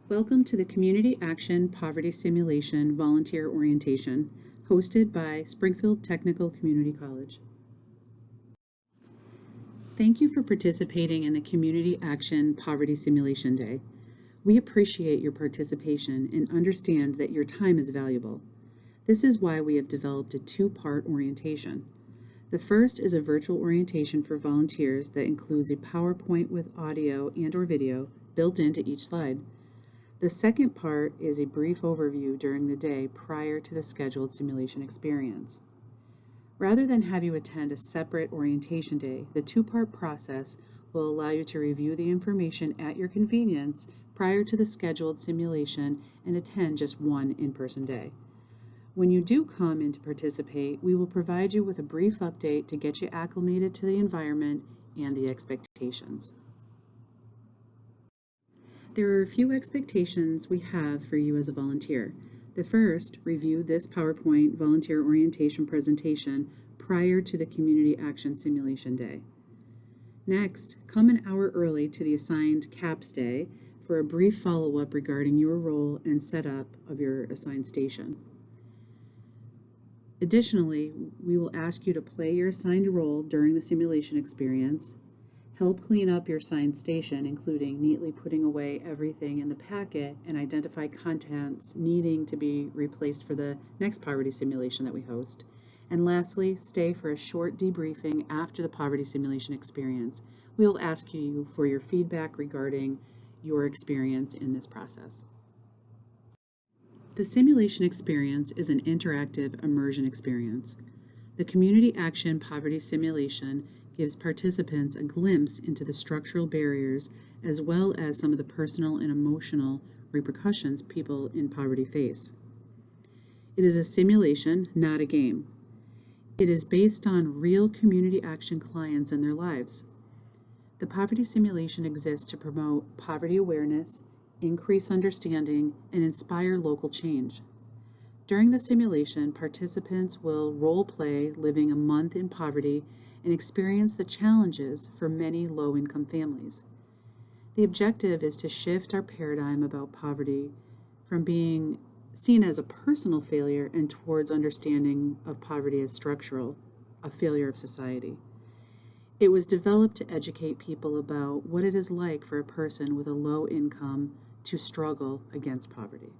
Welcome to the Community Action Poverty Simulation Volunteer Orientation, hosted by Springfield Technical Community College. Thank you for participating in the Community Action Poverty Simulation Day. We appreciate your participation and understand that your time is valuable. This is why we have developed a two-part orientation. The first is a virtual orientation for volunteers that includes a PowerPoint with audio and/or video built into each slide. The second part is a brief overview during the day prior to the scheduled simulation experience. Rather than have you attend a separate orientation day, the two-part process will allow you to review the information at your convenience prior to the scheduled simulation and attend just one in-person day. When you do come in to participate, we will provide you with a brief update to get you acclimated to the environment and the expectations. There are a few expectations we have for you as a volunteer. The first, review this PowerPoint volunteer orientation presentation prior to the Community Action Simulation Day. Next, come an hour early to the assigned CAPS Day for a brief follow-up regarding your role and setup of your assigned station. Additionally, we will ask you to play your assigned role during the simulation experience, help clean up your assigned station, including neatly putting away everything in the packet and identify contents needing to be replaced for the next poverty simulation that we host. And lastly, stay for a short debriefing after the poverty simulation experience. We will ask you for your feedback regarding your experience in this process. The simulation experience is an interactive immersion experience. The Community Action Poverty Simulation gives participants a glimpse into the structural barriers as well as some of the personal and emotional repercussions people in poverty face. It is a simulation, not a game. It is based on real community action clients and their lives. The poverty simulation exists to promote poverty awareness, increase understanding, and inspire local change. During the simulation, participants will role play living a month in poverty and experience the challenges for many low-income families. The objective is to shift our paradigm about poverty from being seen as a personal failure and towards understanding of poverty as structural, a failure of society. It was developed to educate people about what it is like for a person with a low income to struggle against poverty.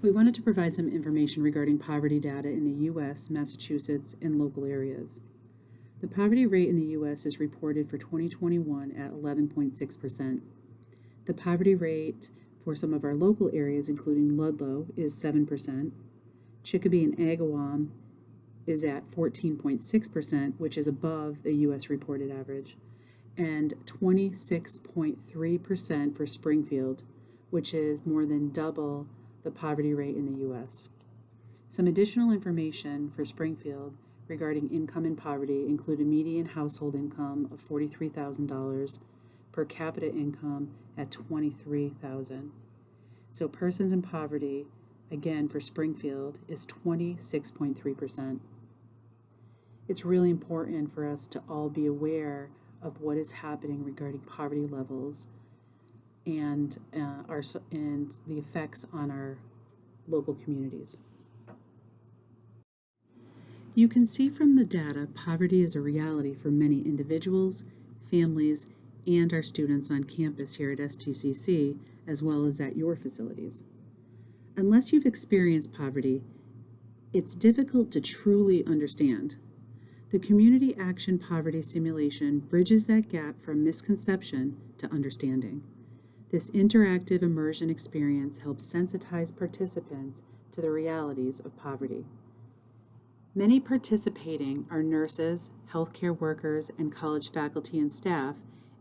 We wanted to provide some information regarding poverty data in the U.S., Massachusetts, and local areas. The poverty rate in the U.S. is reported for 2021 at 11.6%. The poverty rate for some of our local areas, including Ludlow, is 7%. Chicopee and Agawam is at 14.6%, which is above the U.S. reported average, and 26.3% for Springfield, which is more than double the poverty rate in the U.S. Some additional information for Springfield regarding income and poverty include a median household income of $43,000, per capita income at $23,000. So persons in poverty, again for Springfield, is 26.3%. It's really important for us to all be aware of what is happening regarding poverty levels and the effects on our local communities. You can see from the data, poverty is a reality for many individuals, families, and our students on campus here at STCC, as well as at your facilities. Unless you've experienced poverty, it's difficult to truly understand. The Community Action Poverty Simulation bridges that gap from misconception to understanding. This interactive immersion experience helps sensitize participants to the realities of poverty. Many participating are nurses, healthcare workers, and college faculty and staff,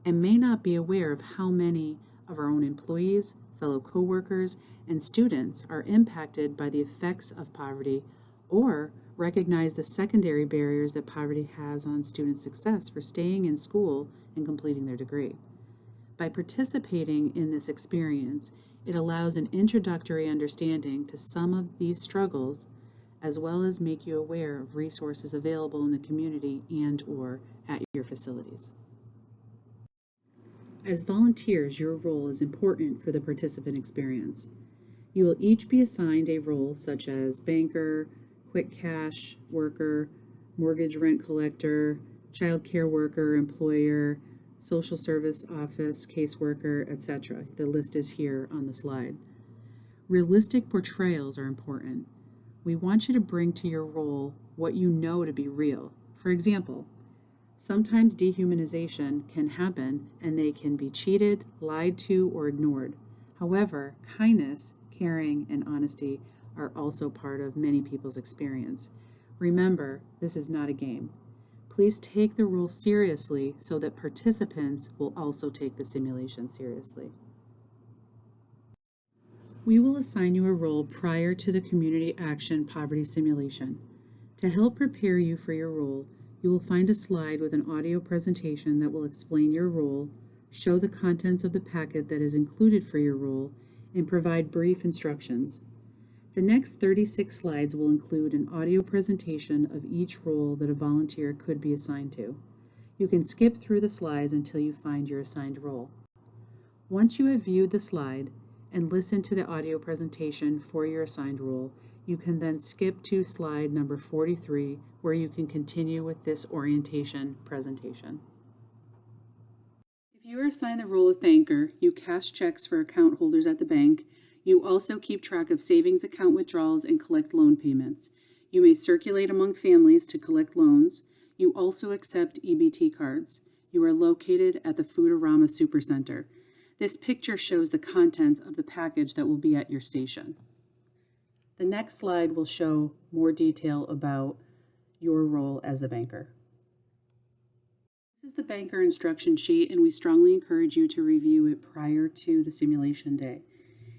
and may not be aware of how many of our own employees, fellow coworkers, and students are impacted by the effects of poverty, or recognize the secondary barriers that poverty has on student success for staying in school and completing their degree. By participating in this experience, it allows an introductory understanding to some of these struggles, as well as make you aware of resources available in the community and/or at your facilities. As volunteers, your role is important for the participant experience. You will each be assigned a role such as banker, quick cash worker, mortgage rent collector, child care worker, employer, social service office, caseworker, etc. The list is here on the slide. Realistic portrayals are important. We want you to bring to your role what you know to be real. For example, sometimes dehumanization can happen and they can be cheated, lied to, or ignored. However, kindness, caring, and honesty are also part of many people's experience. Remember, this is not a game. Please take the role seriously so that participants will also take the simulation seriously. We will assign you a role prior to the Community Action Poverty Simulation. To help prepare you for your role, you will find a slide with an audio presentation that will explain your role, show the contents of the packet that is included for your role, and provide brief instructions. The next 36 slides will include an audio presentation of each role that a volunteer could be assigned to. You can skip through the slides until you find your assigned role. Once you have viewed the slide and listened to the audio presentation for your assigned role, you can then skip to slide number 43, where you can continue with this orientation presentation. If you are assigned the role of banker, you cash checks for account holders at the bank. You also keep track of savings account withdrawals and collect loan payments. You may circulate among families to collect loans. You also accept EBT cards. You are located at the Foodorama Supercenter. This picture shows the contents of the package that will be at your station. The next slide will show more detail about your role as a banker. This is the banker instruction sheet, and we strongly encourage you to review it prior to the simulation day.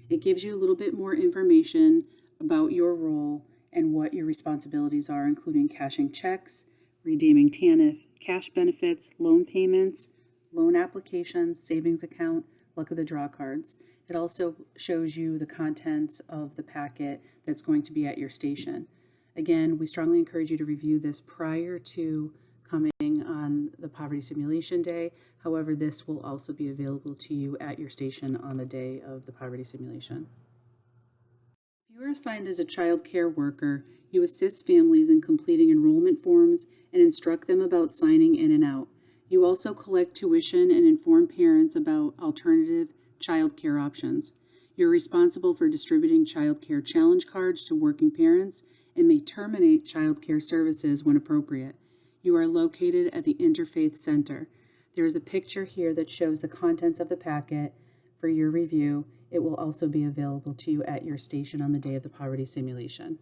It gives you a little bit more information about your role and what your responsibilities are, including cashing checks, redeeming TANF, cash benefits, loan payments, loan applications, savings account, luck of the draw cards. It also shows you the contents of the packet that's going to be at your station. Again, we strongly encourage you to review this prior to coming on the poverty simulation day. However, this will also be available to you at your station on the day of the poverty simulation. If you are assigned as a child care worker, you assist families in completing enrollment forms and instruct them about signing in and out. You also collect tuition and inform parents about alternative child care options. You're responsible for distributing child care challenge cards to working parents and may terminate child care services when appropriate. You are located at the Interfaith Center. There is a picture here that shows the contents of the packet for your review. It will also be available to you at your station on the day of the poverty simulation.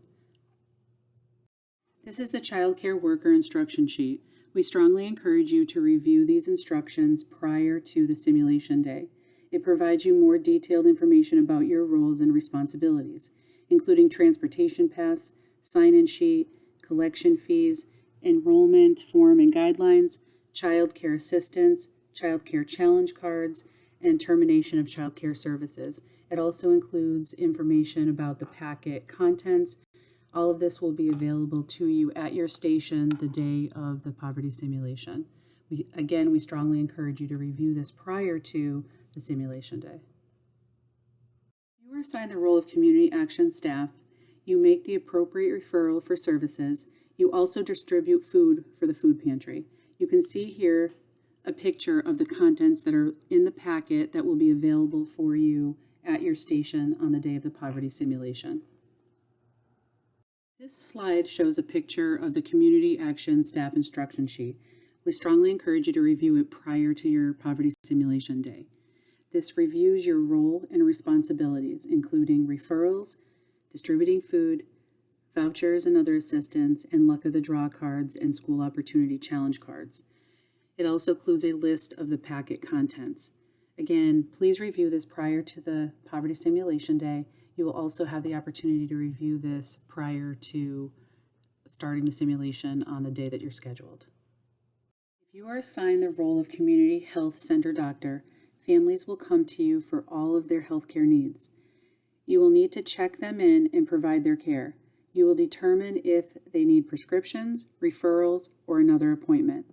This is the child care worker instruction sheet. We strongly encourage you to review these instructions prior to the simulation day. It provides you more detailed information about your roles and responsibilities, including transportation pass, sign-in sheet, collection fees, enrollment form and guidelines, child care assistance, child care challenge cards, and termination of child care services. It also includes information about the packet contents. All of this will be available to you at your station the day of the poverty simulation. We strongly encourage you to review this prior to the simulation day. You are assigned the role of community action staff. You make the appropriate referral for services. You also distribute food for the food pantry. You can see here a picture of the contents that are in the packet that will be available for you at your station on the day of the poverty simulation. This slide shows a picture of the Community Action Staff Instruction Sheet. We strongly encourage you to review it prior to your poverty simulation day. This reviews your role and responsibilities, including referrals, distributing food, vouchers and other assistance, and luck of the draw cards and school opportunity challenge cards. It also includes a list of the packet contents. Again, please review this prior to the poverty simulation day. You will also have the opportunity to review this prior to starting the simulation on the day that you're scheduled. If you are assigned the role of community health center doctor, families will come to you for all of their healthcare needs. You will need to check them in and provide their care. You will determine if they need prescriptions, referrals, or another appointment.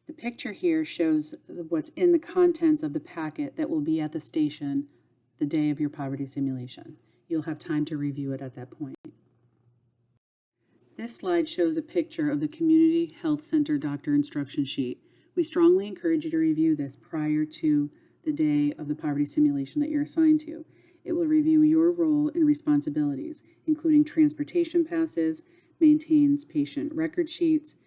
The picture here shows what's in the contents of the packet that will be at the station the day of your poverty simulation. You'll have time to review it at that point. This slide shows a picture of the Community Health Center doctor instruction sheet. We strongly encourage you to review this prior to the day of the poverty simulation that you're assigned to. It will review your role and responsibilities, including transportation passes, maintains patient record sheets,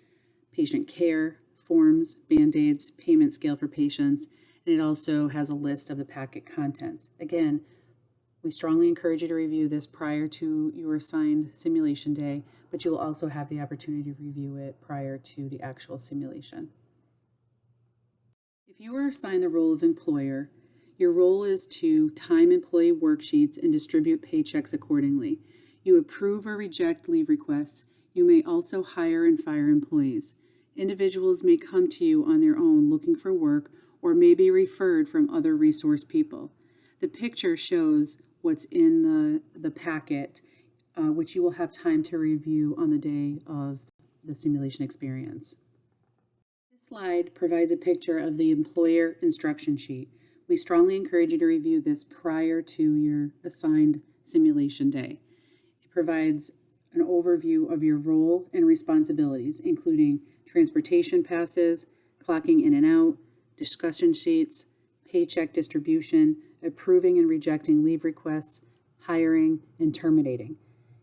patient care, forms, Band-Aids, payment scale for patients, and it also has a list of the packet contents. Again, we strongly encourage you to review this prior to your assigned simulation day, but you will also have the opportunity to review it prior to the actual simulation. If you are assigned the role of employer, your role is to time employee worksheets and distribute paychecks accordingly. You approve or reject leave requests. You may also hire and fire employees. Individuals may come to you on their own looking for work or may be referred from other resource people. The picture shows what's in the packet, which you will have time to review on the day of the simulation experience. This slide provides a picture of the employer instruction sheet. We strongly encourage you to review this prior to your assigned simulation day. It provides an overview of your role and responsibilities, including transportation passes, clocking in and out, discussion sheets, paycheck distribution, approving and rejecting leave requests, hiring, and terminating.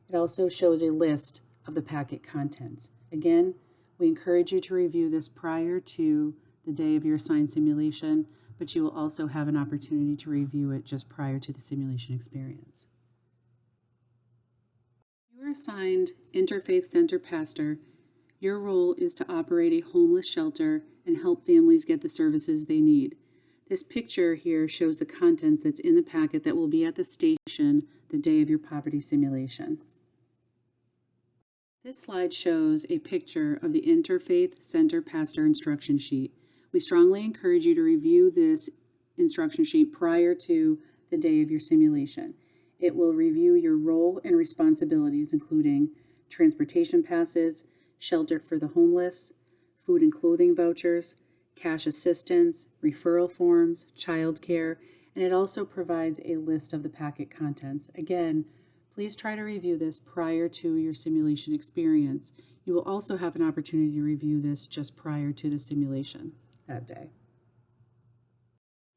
It also shows a list of the packet contents. Again, we encourage you to review this prior to the day of your assigned simulation, but you will also have an opportunity to review it just prior to the simulation experience. You are assigned Interfaith Center Pastor. Your role is to operate a homeless shelter and help families get the services they need. This picture here shows the contents that's in the packet that will be at the station the day of your poverty simulation. This slide shows a picture of the Interfaith Center Pastor instruction sheet. We strongly encourage you to review this instruction sheet prior to the day of your simulation. It will review your role and responsibilities, including transportation passes, shelter for the homeless, food and clothing vouchers, cash assistance, referral forms, child care, and it also provides a list of the packet contents. Again, please try to review this prior to your simulation experience. You will also have an opportunity to review this just prior to the simulation that day.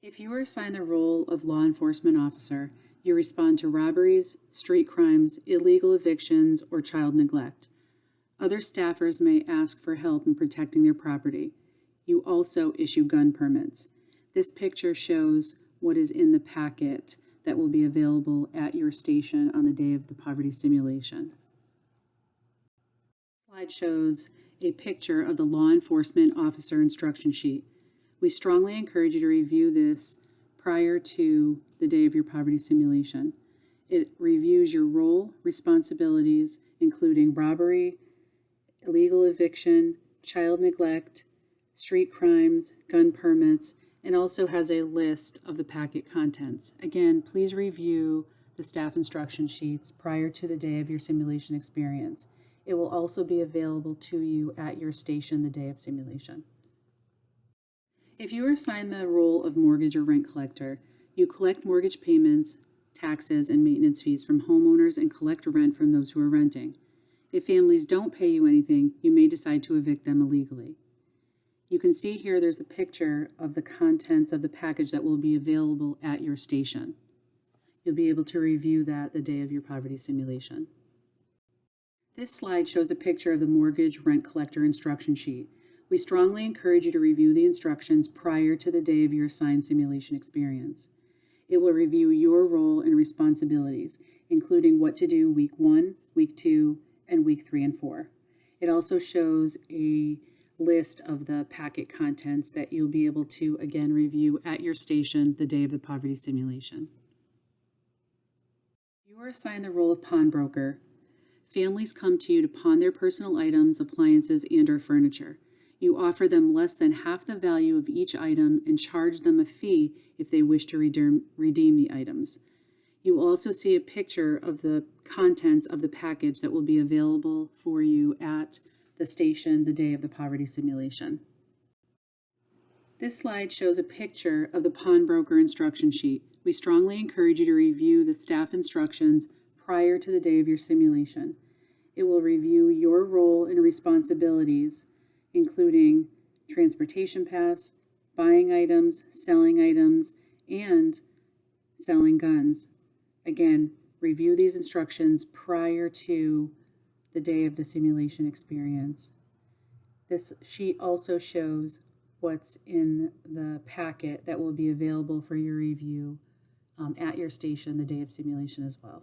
If you are assigned the role of law enforcement officer, you respond to robberies, street crimes, illegal evictions, or child neglect. Other staffers may ask for help in protecting their property. You also issue gun permits. This picture shows what is in the packet that will be available at your station on the day of the poverty simulation. The slide shows a picture of the law enforcement officer instruction sheet. We strongly encourage you to review this prior to the day of your poverty simulation. It reviews your role, responsibilities, including robbery, illegal eviction, child neglect, street crimes, gun permits, and also has a list of the packet contents. Again, please review the staff instruction sheets prior to the day of your simulation experience. It will also be available to you at your station the day of simulation. If you are assigned the role of mortgage or rent collector, you collect mortgage payments, taxes, and maintenance fees from homeowners and collect rent from those who are renting. If families don't pay you anything, you may decide to evict them illegally. You can see here there's a picture of the contents of the package that will be available at your station. You'll be able to review that the day of your poverty simulation. This slide shows a picture of the mortgage rent collector instruction sheet. We strongly encourage you to review the instructions prior to the day of your assigned simulation experience. It will review your role and responsibilities, including what to do week 1, week 2, and week 3 and 4. It also shows a list of the packet contents that you'll be able to, again, review at your station the day of the poverty simulation. You are assigned the role of pawnbroker. Families come to you to pawn their personal items, appliances, and/or furniture. You offer them less than half the value of each item and charge them a fee if they wish to redeem the items. You will also see a picture of the contents of the package that will be available for you at the station the day of the poverty simulation. This slide shows a picture of the pawnbroker instruction sheet. We strongly encourage you to review the staff instructions prior to the day of your simulation. It will review your role and responsibilities, including transportation pass, buying items, and selling guns. Again, review these instructions prior to the day of the simulation experience. This sheet also shows what's in the packet that will be available for your review at your station the day of simulation as well.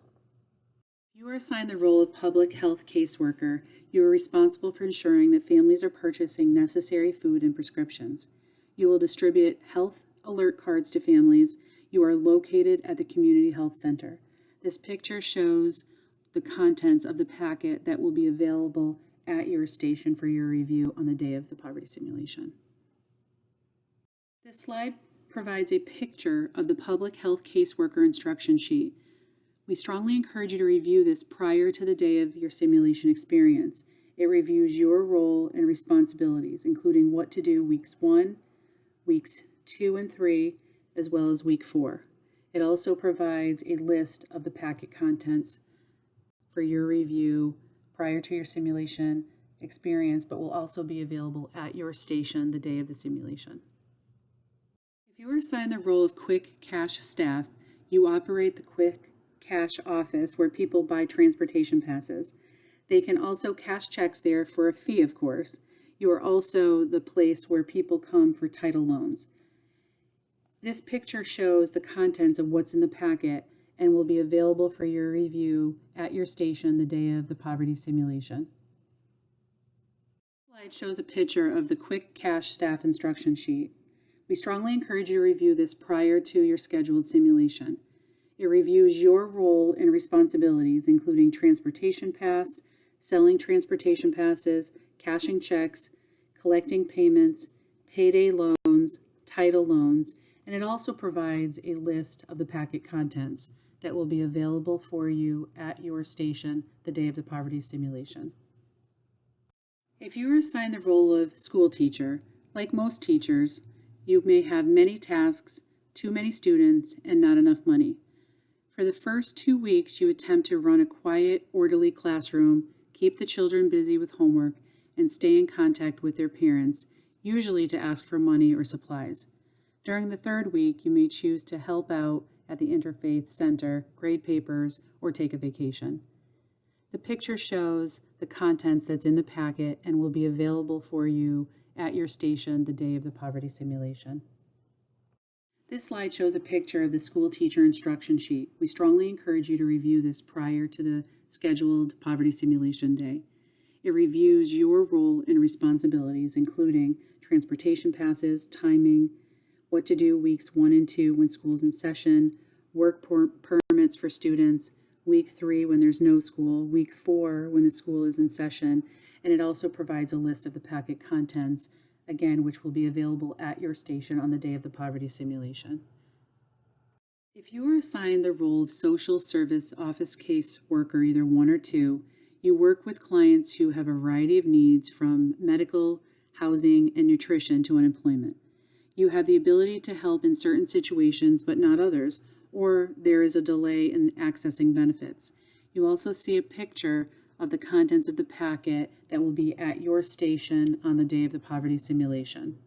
You are assigned the role of public health caseworker. You are responsible for ensuring that families are purchasing necessary food and prescriptions. You will distribute health alert cards to families. You are located at the community health center. This picture shows the contents of the packet that will be available at your station for your review on the day of the poverty simulation. This slide provides a picture of the public health caseworker instruction sheet. We strongly encourage you to review this prior to the day of your simulation experience. It reviews your role and responsibilities, including what to do weeks 1, weeks 2 and 3, as well as week 4. It also provides a list of the packet contents for your review prior to your simulation experience, but will also be available at your station the day of the simulation. If you are assigned the role of quick cash staff, you operate the quick cash office where people buy transportation passes. They can also cash checks there for a fee, of course. You are also the place where people come for title loans. This picture shows the contents of what's in the packet and will be available for your review at your station the day of the poverty simulation. This slide shows a picture of the quick cash staff instruction sheet. We strongly encourage you to review this prior to your scheduled simulation. It reviews your role and responsibilities, including transportation pass, selling transportation passes, cashing checks, collecting payments, payday loans, title loans, and it also provides a list of the packet contents that will be available for you at your station the day of the poverty simulation. If you are assigned the role of school teacher, like most teachers, you may have many tasks, too many students, and not enough money. For the first 2 weeks, you attempt to run a quiet, orderly classroom, keep the children busy with homework, and stay in contact with their parents, usually to ask for money or supplies. During the 3rd week, you may choose to help out at the Interfaith Center, grade papers, or take a vacation. The picture shows the contents that's in the packet and will be available for you at your station the day of the poverty simulation. This slide shows a picture of the school teacher instruction sheet. We strongly encourage you to review this prior to the scheduled poverty simulation day. It reviews your role and responsibilities, including transportation passes, timing, what to do weeks 1 and 2 when school's in session, work permits for students, week 3 when there's no school, week 4 when the school is in session, and it also provides a list of the packet contents, again, which will be available at your station on the day of the poverty simulation. If you are assigned the role of social service office case worker, either 1 or 2, you work with clients who have a variety of needs from medical, housing, and nutrition to unemployment. You have the ability to help in certain situations, but not others, or there is a delay in accessing benefits. You also see a picture of the contents of the packet that will be at your station on the day of the poverty simulation.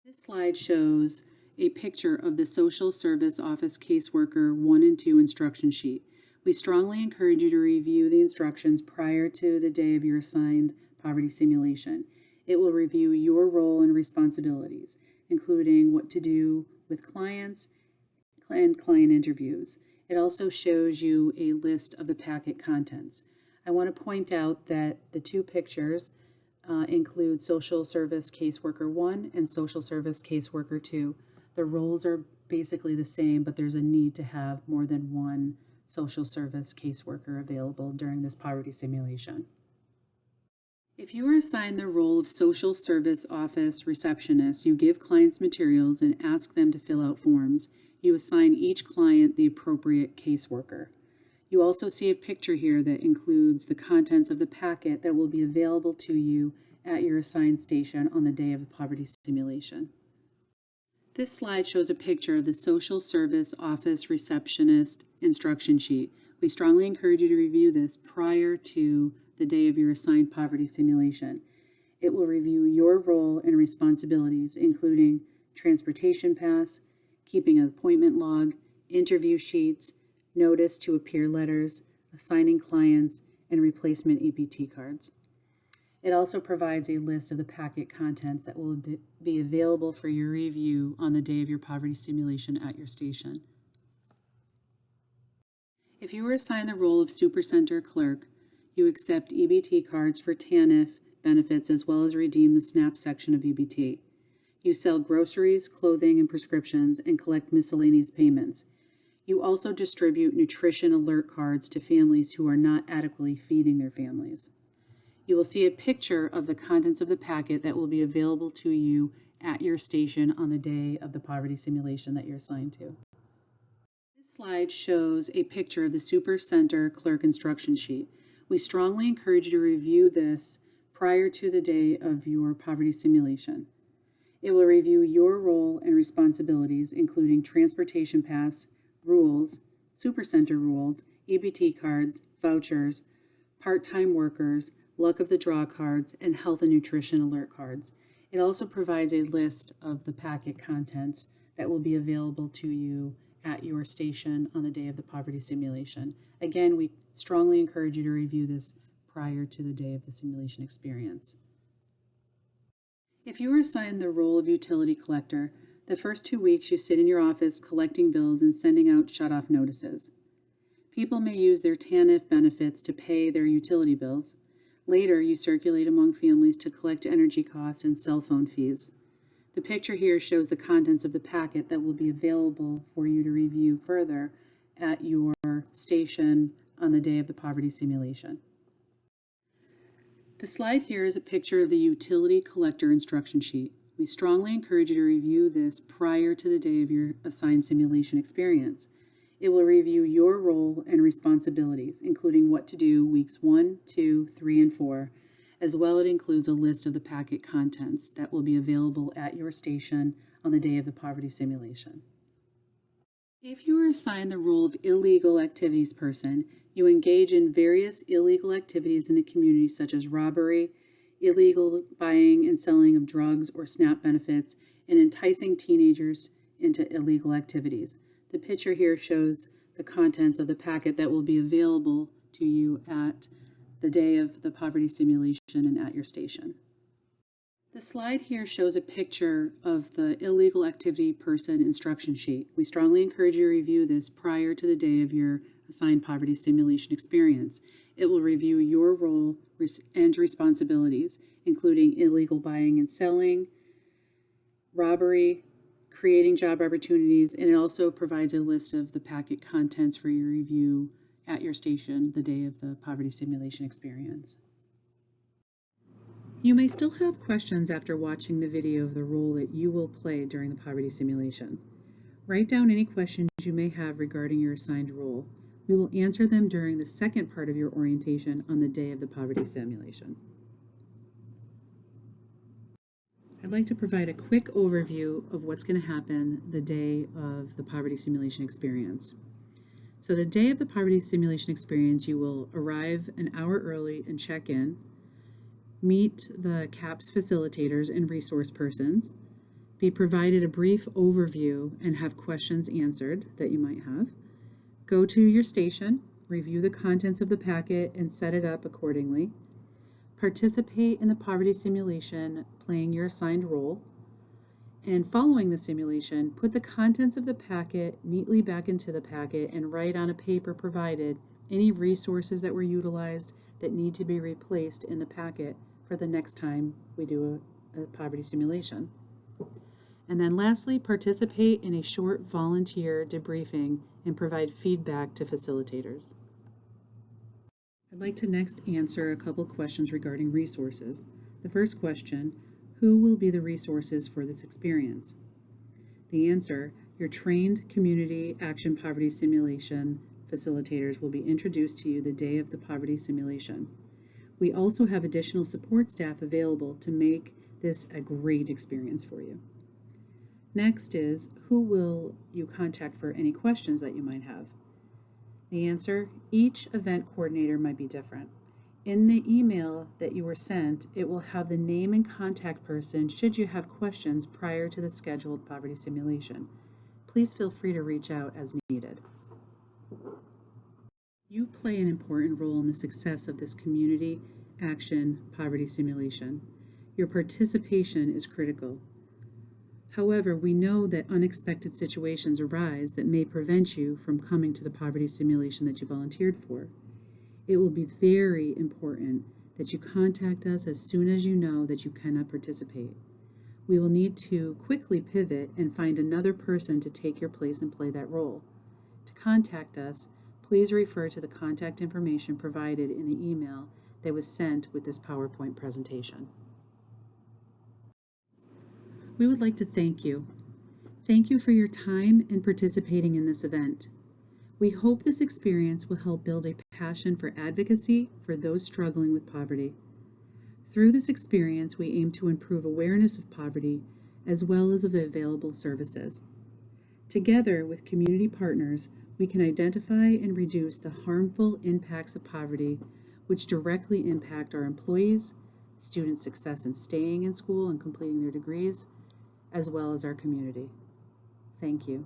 This slide shows a picture of the Social Service Office Caseworker 1 and 2 instruction sheet. We strongly encourage you to review the instructions prior to the day of your assigned poverty simulation. It will review your role and responsibilities, including what to do with clients and client interviews. It also shows you a list of the packet contents. I want to point out that the 2 pictures include Social Service Caseworker 1 and Social Service Caseworker 2. The roles are basically the same, but there's a need to have more than one social service caseworker available during this poverty simulation. If you are assigned the role of social service office receptionist, you give clients materials and ask them to fill out forms. You assign each client the appropriate caseworker. You also see a picture here that includes the contents of the packet that will be available to you at your assigned station on the day of the poverty simulation. This slide shows a picture of the Social Service Office Receptionist instruction sheet. We strongly encourage you to review this prior to the day of your assigned poverty simulation. It will review your role and responsibilities, including transportation pass, keeping an appointment log, interview sheets, notice to appear letters, assigning clients, and replacement EPT cards. It also provides a list of the packet contents that will be available for your review on the day of your poverty simulation at your station. If you were assigned the role of Supercenter clerk, you accept EBT cards for TANF benefits as well as redeem the SNAP section of EBT. You sell groceries, clothing, and prescriptions and collect miscellaneous payments. You also distribute nutrition alert cards to families who are not adequately feeding their families. You will see a picture of the contents of the packet that will be available to you at your station on the day of the poverty simulation that you're assigned to. This slide shows a picture of the Supercenter clerk instruction sheet. We strongly encourage you to review this prior to the day of your poverty simulation. It will review your role and responsibilities, including transportation pass, rules, Supercenter rules, EBT cards, vouchers, part-time workers, luck of the draw cards, and health and nutrition alert cards. It also provides a list of the packet contents that will be available to you at your station on the day of the poverty simulation. Again, we strongly encourage you to review this prior to the day of the simulation experience. If you are assigned the role of utility collector, the first 2 weeks you sit in your office collecting bills and sending out shut-off notices. People may use their TANF benefits to pay their utility bills. Later, you circulate among families to collect energy costs and cell phone fees. The picture here shows the contents of the packet that will be available for you to review further at your station on the day of the poverty simulation. The slide here is a picture of the utility collector instruction sheet. We strongly encourage you to review this prior to the day of your assigned simulation experience. It will review your role and responsibilities, including what to do weeks 1, 2, 3, and 4, as well as it includes a list of the packet contents that will be available at your station on the day of the poverty simulation. If you are assigned the role of illegal activities person, you engage in various illegal activities in the community such as robbery, illegal buying and selling of drugs or SNAP benefits, and enticing teenagers into illegal activities. The picture here shows the contents of the packet that will be available to you at the day of the poverty simulation and at your station. The slide here shows a picture of the illegal activity person instruction sheet. We strongly encourage you to review this prior to the day of your assigned poverty simulation experience. It will review your role and responsibilities, including illegal buying and selling, robbery, creating job opportunities, and it also provides a list of the packet contents for your review at your station the day of the poverty simulation experience. You may still have questions after watching the video of the role that you will play during the poverty simulation. Write down any questions you may have regarding your assigned role. We will answer them during the second part of your orientation on the day of the poverty simulation. I'd like to provide a quick overview of what's going to happen the day of the poverty simulation experience. So the day of the poverty simulation experience, you will arrive an hour early and check in, meet the CAPS facilitators and resource persons, be provided a brief overview and have questions answered that you might have, go to your station, review the contents of the packet and set it up accordingly, participate in the poverty simulation playing your assigned role, and following the simulation, put the contents of the packet neatly back into the packet and write on a paper provided any resources that were utilized that need to be replaced in the packet for the next time we do a poverty simulation. And then lastly, participate in a short volunteer debriefing and provide feedback to facilitators. I'd like to next answer a couple questions regarding resources. The first question, who will be the resources for this experience? The answer, your trained community action poverty simulation facilitators will be introduced to you the day of the poverty simulation. We also have additional support staff available to make this a great experience for you. Next is, who will you contact for any questions that you might have? The answer, each event coordinator might be different. In the email that you were sent, it will have the name and contact person should you have questions prior to the scheduled poverty simulation. Please feel free to reach out as needed. You play an important role in the success of this community action poverty simulation. Your participation is critical. However, we know that unexpected situations arise that may prevent you from coming to the poverty simulation that you volunteered for. It will be very important that you contact us as soon as you know that you cannot participate. We will need to quickly pivot and find another person to take your place and play that role. To contact us, please refer to the contact information provided in the email that was sent with this PowerPoint presentation. We would like to thank you. Thank you for your time and participating in this event. We hope this experience will help build a passion for advocacy for those struggling with poverty. Through this experience, we aim to improve awareness of poverty as well as of available services. Together with community partners, we can identify and reduce the harmful impacts of poverty, which directly impact our employees, student success in staying in school and completing their degrees, as well as our community. Thank you.